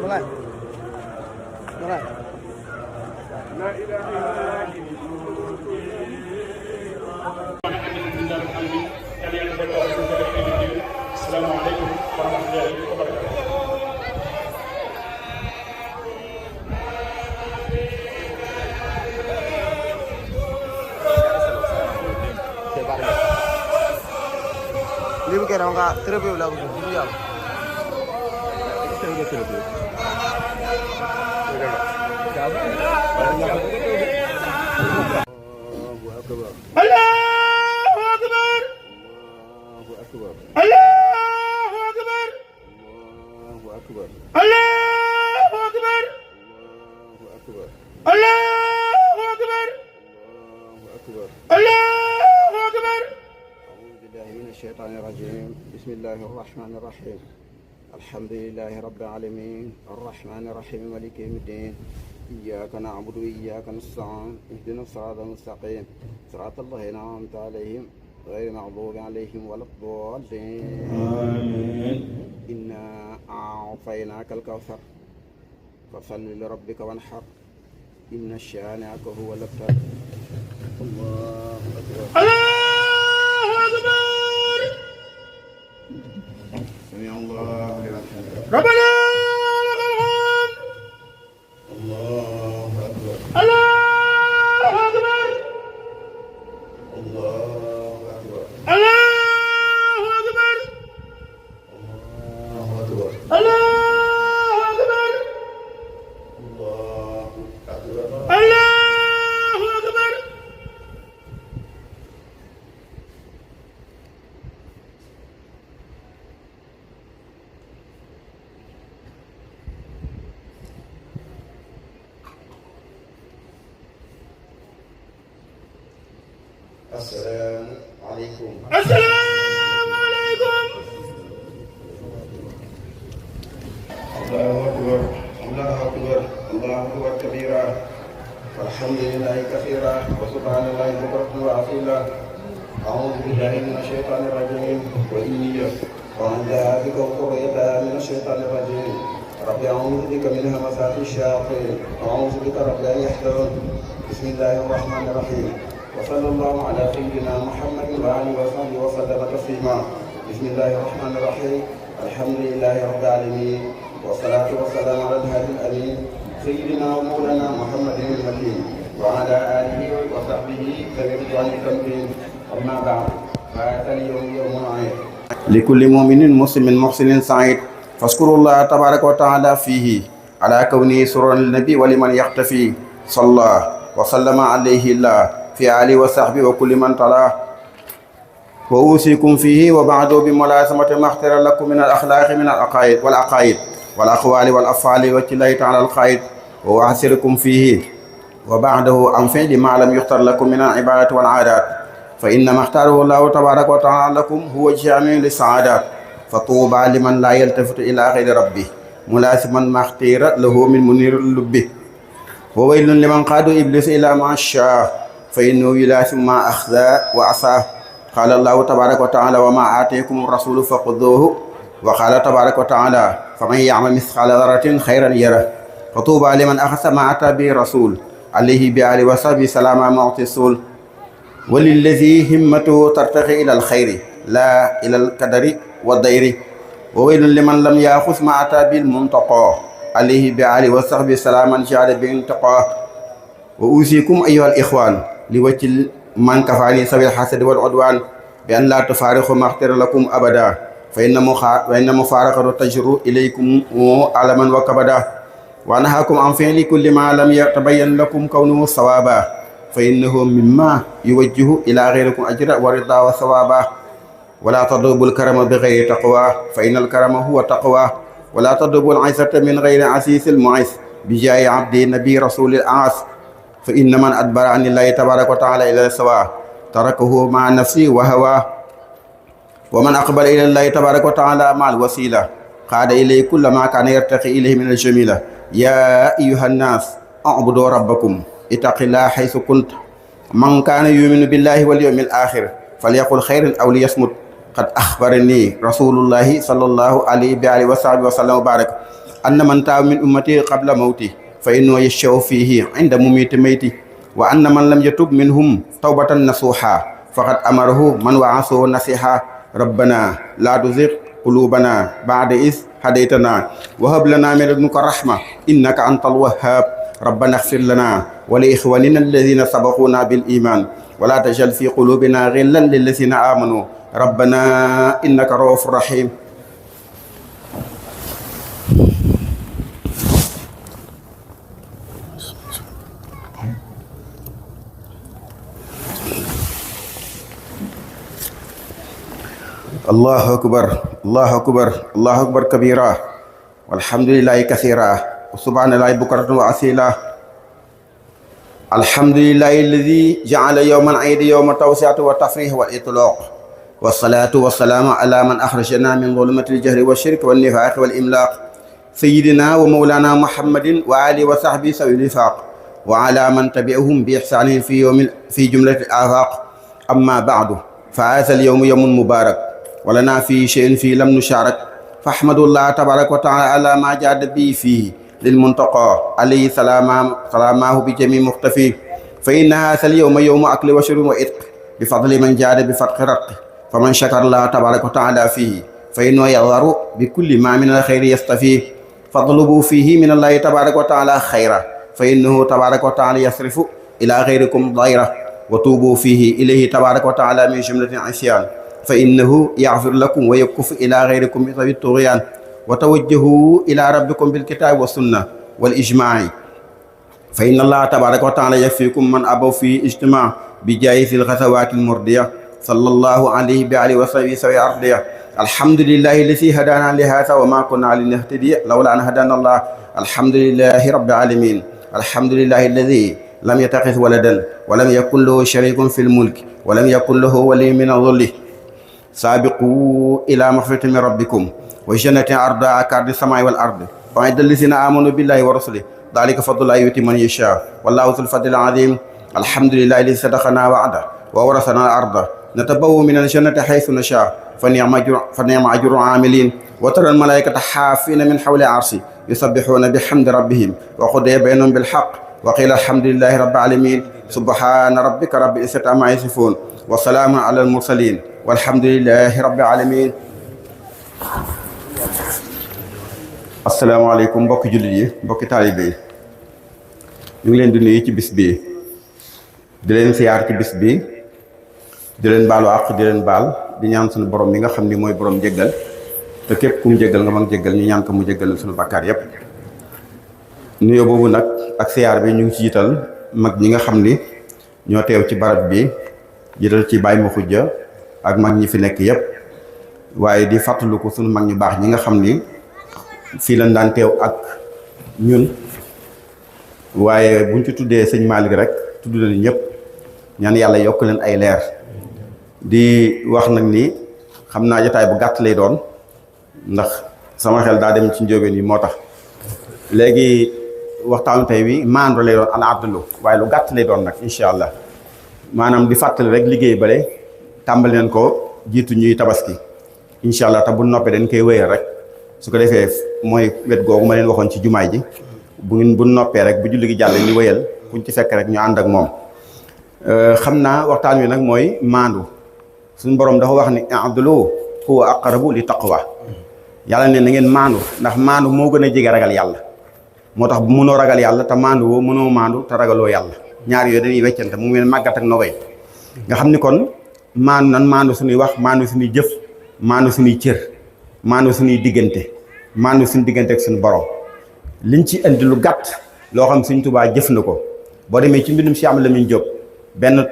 Assalamualaikum warahmatullahi wabarakatuh. Dia bukan orang terlebih lah betul dia. Terlebih. Allahu Akbar. Allahu Akbar. Allahu Akbar. Allahu Akbar. Allahu Akbar. Allahu Akbar. أعوذ بالله من الشيطان الرجيم. بسم الله الرحمن الرحيم. الحمد لله رب العالمين الرحمن الرحيم مالك يوم الدين إياك نعبد وإياك نستعين اهدنا الصراط المستقيم صراط الذين أنعمت عليهم غير المغضوب عليهم ولا الضالين آمين. إنا أعطيناك الكوثر فصل لربك وانحر إن شانئك هو الأبتر. الله أكبر. الله أكبر. سمع الله لمن حمده. ربنا لك الحمد. الله أكبر. الله أكبر. الله أكبر. الله أكبر. الله أكبر. الله أكبر. الله أكبر. الله أكبر. السلام عليكم. السلام عليكم. الله أكبر. الله أكبر. الله أكبر كبيرا والحمد لله كثيرا وسبحان الله بكرة وأصيلا. أعوذ بالله من الشيطان الرجيم وإني وعندها بك وقريتها من الشيطان الرجيم. رب أعوذ بك من همسات الشياطين وأعوذ بك رب أن يحضرون. بسم الله الرحمن الرحيم وصلى الله على سيدنا محمد وآله وصحبه وسلم تسليما. بسم الله الرحمن الرحيم الحمد لله رب العالمين والصلاة والسلام على الهادي الأمين سيدنا ومولانا محمد المكين وعلى آله وصحبه ذوي الرضوان التمكين. أما بعد فهذا اليوم يوم عيد لكل مؤمن مسلم محسن سعيد فاذكروا الله تبارك وتعالى فيه على كونه سرورا للنبي ولمن يختفي صلى وسلم عليه الله في آله وصحبه وكل من تلاه. وأوصيكم فيه وبعد بملازمة ما اختار لكم من الأخلاق من العقائد والأقوال والأفعال وكله تعالى الخير. وأحذركم فيه وبعده عن فعل ما لم يختر لكم من العبادات والعادات فإنما اختاره الله تبارك وتعالى لكم هو الجامع للسعادات. فطوبى لمن لا يلتفت إلى غير ربه ملازما ما اختير له من منير اللب. وويل لمن قاد إبليس إلى ما شاء فإنه يلازم ما أخذى وعصاه. قال الله تبارك وتعالى وما آتيكم الرسول فخذوه. وقال تبارك وتعالى فمن يعمل مثقال ذرة خيرا يره. فطوبى لمن أخذ ما أتى به الرسول عليه بآله وصحبه سلام معطي السول. وللذي همته ترتقي إلى الخير لا إلى القدر والضير. وويل لمن لم يأخذ ما أتى بالمنتقى عليه بآله وصحبه سلاما جعل بانتقاه. وأوصيكم أيها الإخوان لوجه من كفاني سوي الحسد والعدوان بأن لا تفارقوا ما اختار لكم أبدا فإن مفارقة تجر إليكم علما وكبدا. ونهاكم عن فعل كل ما لم يتبين لكم كونه صوابا فإنه مما يوجه إلى غيركم أجر ورضا وثوابا. ولا تضربوا الكرم بغير تقوى فإن الكرم هو تقوى. ولا تضربوا العزة من غير عزيز المعز بجاه عبد النبي رسول الأعز. فإن من أدبر عن الله تبارك وتعالى إلى السواء تركه مع نفسه وهواه. ومن أقبل إلى الله تبارك وتعالى مع الوسيلة قاد إليه كل ما كان يرتقي إليه من الجميلة. يا أيها الناس اعبدوا ربكم اتق الله حيث كنت. من كان يؤمن بالله واليوم الآخر فليقل خيرا أو ليصمت. قد أخبرني رسول الله صلى الله عليه وآله وصحبه وسلم وبارك أن من تاب من أمتي قبل موتي فإنه يشفع فيه عند مميت ميتي وأن من لم يتب منهم توبة نصوحا فقد أمره من وعصه نصيحا ربنا لا تزغ قلوبنا بعد إذ هديتنا وهب لنا من لدنك رحمة إنك أنت الوهاب ربنا اغفر لنا ولإخواننا الذين سبقونا بالإيمان ولا تجعل في قلوبنا غلا للذين آمنوا ربنا إنك رؤوف رحيم. الله أكبر الله أكبر الله أكبر كبيرا والحمد لله كثيرا وسبحان الله بكرة وأصيلا. الحمد لله الذي جعل يوم العيد يوم التوسعة والتفريح والإطلاق والصلاة والسلام على من أخرجنا من ظلمة الجهل والشرك والنفاق والإملاق سيدنا ومولانا محمد وآله وصحبه سوي الوفاق وعلى من تبعهم بإحسان في جملة الآفاق. أما بعد فهذا اليوم يوم مبارك ولنا في شيء فيه لم نشارك فاحمد الله تبارك وتعالى على ما جاد به فيه للمنتقى عليه سلاماه بجميع مختفي فإن هذا اليوم يوم أكل وشرب وإتق بفضل من جاد بفتح رق فمن شكر الله تبارك وتعالى فيه فإنه يظهر بكل ما من الخير يستفيه فاطلبوا فيه من الله تبارك وتعالى خيرا فإنه تبارك وتعالى يصرف إلى غيركم ضيره وتوبوا فيه إليه تبارك وتعالى من جملة عصيان فإنه يغفر لكم ويكف إلى غيركم بطبيب الطغيان وتوجهوا إلى ربكم بالكتاب والسنة والإجماع فإن الله تبارك وتعالى يكفيكم من أبوا في اجتماع بجائز الغزوات المردية صلى الله عليه بآله وصحبه سوي أرضية. الحمد لله الذي هدانا لهذا وما كنا لنهتدي لولا أن هدانا الله. الحمد لله رب العالمين. الحمد لله الذي لم يتخذ ولدا ولم يكن له شريك في الملك ولم يكن له ولي من الظل. سابقوا إلى مغفرة من ربكم وجنة عرضها كأرض السماء والأرض وأعد الذين آمنوا بالله ورسله ذلك فضل الله يؤتيه من يشاء والله ذو الفضل العظيم. الحمد لله الذي صدقنا وعده وورثنا الأرض نتبوأ من الجنة حيث نشاء فنعم أجر العاملين وترى الملائكة حافين من حول العرش يسبحون بحمد ربهم وقضي بينهم بالحق وقيل الحمد لله رب العالمين. سبحان ربك رب العزة عما يصفون وسلام على المرسلين والحمد لله رب العالمين. asalaamaaleykum mbokki jullit yi mbokki taalibe yi ñu ngi leen di nuyu ci bis bi di leen siyaar ci bis bi di leen baalu àq di leen baal di ñaan suñu borom mi nga xam ni mooy borom jéggal te képp ku mu jéggal nga mën jéggal ñu ñaan ko mu jéggal suñu bakkaar yépp. nuyoo boobu nag ak siyaar bi ñu ngi ci jiital mag ñi nga xam ni ñoo teew ci barab bi jiital ci Baye Makhoudia ak mag ñi fi nekk yépp waaye di fàttaliku suñu mag ñu baax ñi nga xam ni fii lañ daan teew ak ñun waaye buñ ci tuddee sëñ Malick rek tudd leen ñëpp ñaan yàlla yokk leen ay leer. di wax nag ni xam naa jotaay bu gàtt lay doon ndax sama xel daa dem ci njóobeen yi moo tax léegi waxtaanu tey wi maandu lay doon al adlu waaye lu gàtt lay doon nag incha allah maanaam di fàttali rek liggéey bale tàmbali leen ko jiitu ñuy tabaski incha allah te bu noppee dañ koy wéyal rek su ko defee mooy wet googu ma leen waxoon ci jumaay ji bu noppee rek bu julli gi jàll ñu wéyal buñ ci fekk rek ñu ànd ak moom. xam naa waxtaan wi nag mooy maandu suñu borom dafa wax ni i'dilu huwa aqrabu li taqwa yàlla ne na ngeen maandu ndax maandu moo gën a jege ragal yàlla moo tax bu mënoo ragal yàlla te maandu woo mënoo maandu te ragaloo yàlla ñaar yooyu dañuy weccante mu mel màggat ak nogoy nga xam ni kon maandu nan maandu suñuy wax maandu suñuy jëf maandu suñuy cër maandu suñuy diggante maandu suñu diggante ak suñu borom liñ ci indi lu gàtt loo xam Sëñ Tuubaa jëf na ko boo demee ci mbindum Cheikh Ahmadou Lamine Diop benn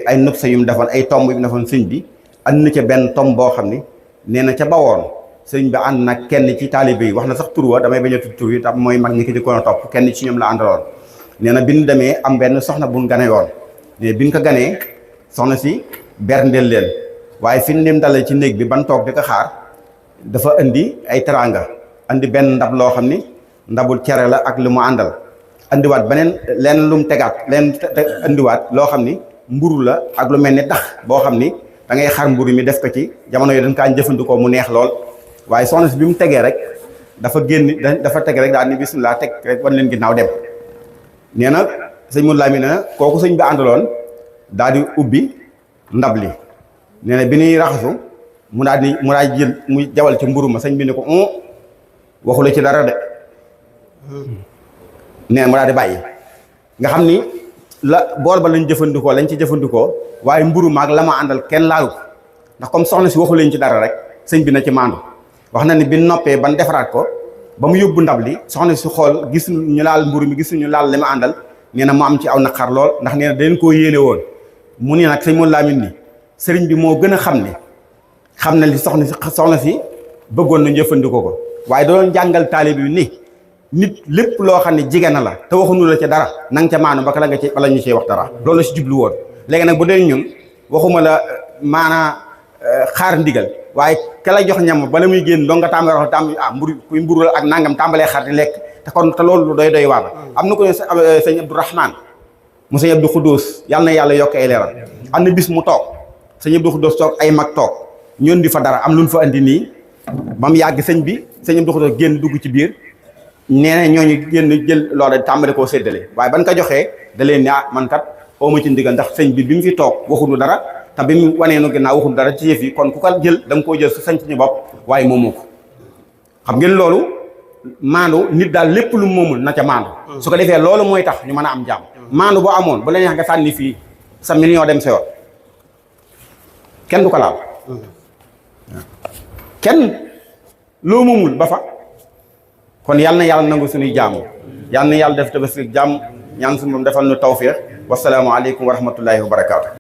ay nëb sa yu mu defoon ay tomb yu mu defoon sëñ bi ànd na ca benn tomb boo xam ni nee na ca bawoon sëñ bi ànd nag kenn ci taalibe yi wax na sax tur wa damay bañ a tudd tur yi tax mooy mag ñi ki di ko topp kenn ci ñoom la àndaloon nee na bi ñu demee am benn soxna bu ñu gane yoon mais bi ñu ko ganee soxna si berndeel leen waaye fi ñu leen dalee ci néeg bi ban toog di ko xaar dafa indi ay teraanga andi benn ndab loo xam ni ndabul cere la ak lu mu àndal andiwaat beneen leen lu mu tegaat leen andiwaat loo xam ni mburu la ak lu mel ni tax boo xam ni da ngay xar mburu mi def ko ci jamono yi dañ kaa jëfandikoo mu neex lool waaye soxna si bi mu tegee rek dafa génn dafa teg rek daal ni bismillah teg rek wan leen ginnaaw dem nee na sëñ Modou Lamine nee na kooku sëñ bi àndaloon daal di ubbi ndab li nee na bi ñuy raxasu mu daal jël muy jawal ci mburu ma sëñ bi ne ko waxula ci dara de nee na mu daal di bàyyi nga xam ni la bool ba lañ jëfandikoo lañ ci jëfandikoo waaye mburu maag la ma àndal kenn laalu ko ndax comme soxna si waxu leen ci dara rek sëñ bi na ci maandu wax na ni bi noppee ban defaraat ko ba mu yóbbu ndab li soxna si xool gis ñu laal mburu mi gis ñu laal li ma àndal nee na mu am ci aw naqar lool ndax nee na daleen koo yéene woon mu ne nag sëñ Modou Lamine ni sëriñ bi moo gën a xam ne li soxna si bëggoon na jëfandikoo ko waaye doon jàngal taalib bi ni nit lépp loo xam ne jigéen na la te waxuñu la ca dara na nga ca maanu ba nga ci bala ñu cee wax dara loolu la si jublu woon léegi nag bu dee ñun waxuma la maanaa xaar ndigal waaye ka la jox ñam bala muy génn doo nga tàmbalee wax mburu la ak nangam tàmbalee xar di lekk te loolu doy waar am na ko ne sëñ Abdourahman mu sëñ Abdou Khoudous yàlla na yàlla yokk ay leeral am na bis mu toog sëñ Abdou Khoudous toog ay mag toog ñoon di fa dara am lu ñu fa andi nii ba mu yàgg sëñ Abdou Khoudous génn dugg ci biir nee na ñooñu génn jël loola tàmbali koo séddale waaye ban ko joxee da leen ne man kat ooma ci ndigal ndax sëñ bi mu fi toog waxuñu dara te bi mu wanee nu ginnaaw waxuñu dara ci yëf yi kon ku ko jël da nga koo jël sa sañ ci bopp waaye moomoo ko xam ngeen loolu maandu nit daal lépp lu moomul na ca maandu su ko defee loolu mooy tax ñu mën a am jàmm maandu boo amoon bu la neex nga sànni fii sa million dem sa yoon kenn du ko laal kenn loo moomul ba fa kon yàlla na yàlla nangu suñuy jaamu yàlla na yàlla def tabaski jàmm ñaan suñu moom defal nu tawfiq wasalaamu aleykum wa rahmatullahi wa barakaatu